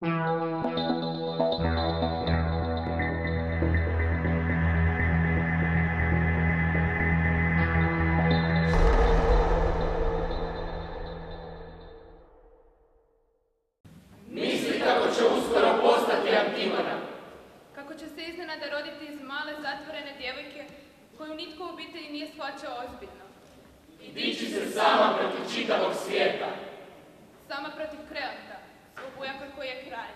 Misli kako će uskoro postati Antigona. Kako će se iznenada roditi iz male zatvorene djevojke koju nitko u obitelji nije shvaćao ozbiljno. I dići se sama protiv čitavog svijeta. Sama protiv Kreonta, svog ujaka koji je kralj.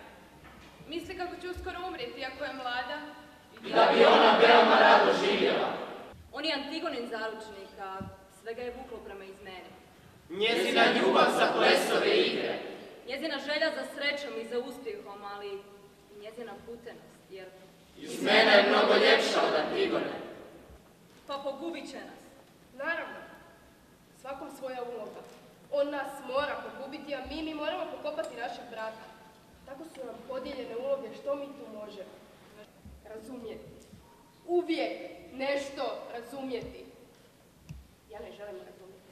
Misli kako će uskoro umrijeti ako je mlada. I da bi ona veoma rado živjela. On je Antigonin zaručnik, a sve ga je vuklo prema izmeni. Njezina ljubav za plesove igre. Njezina želja za srećom i za uspjehom, ali i njezina putenost, jer... Izmena je mnogo ljepša od Antigone. Pa pogubit će nas. Naravno, svakom svoja uloga. On nas mora pogubiti, a mi moramo pokopati našeg brata. Tako su nam podijeljene uloge, što mi tu možemo? Razumjeti. Uvijek nešto razumjeti. Ja ne želim razumjeti.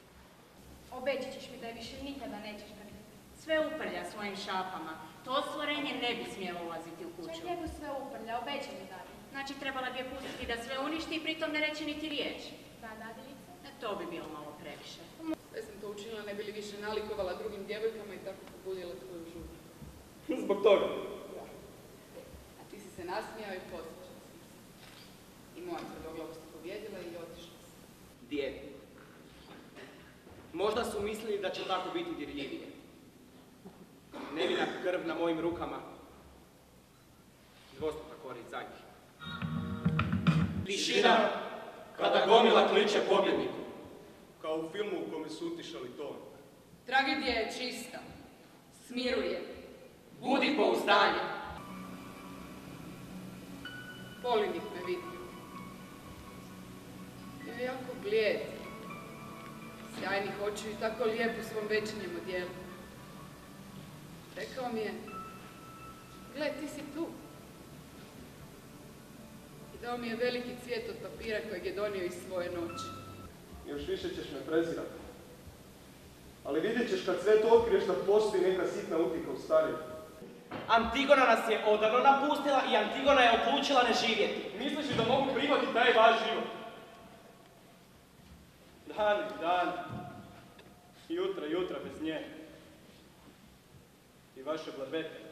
Obećat ćeš mi da je više nikada nećeš mrti. Sve uprlja svojim šapama. To stvorenje ne bi smjelo ulaziti u kuću. Čak njegu sve uprlja, obećaj mi da. Znači trebala bi je pustiti da sve uništi i pritom ne reći niti riječ. Da, dadilice. To bi bilo malo previše. Sve sam to učinila ne bi li više nalikovala drugim djevojkama i tako pobudila tvoju žutu. Zbog toga. A ti si se nasmijao i posjećao si. I moja tvrdoglavu si pobjedila i otišla si. Dijete. Možda su mislili da će tako biti dirljivije. Nevina krv na mojim rukama. Dvostruka korist za njih. Tišina kada gomila kliče pobjedniku. Kao u filmu u kome su utišali ton. Tragedija je čista. Smiruje. Budi pouzdanje. Polinik me vidi. Bio je jako blijed. Sjajnih očiju i tako lijep u svom večernjem odjelu. Rekao mi je, gle, ti si tu. I dao mi je veliki cvijet od papira kojeg je donio iz svoje noći. Još više ćeš me prezirati. Ali vidjet ćeš kad sve to otkriješ da postoji neka sitna utika u stariju. Antigona nas je odavno napustila i Antigona je odlučila ne živjeti. Misliš li da mogu prihvatiti taj vaš život? Dan. Jutra bez nje. I vaše blabete.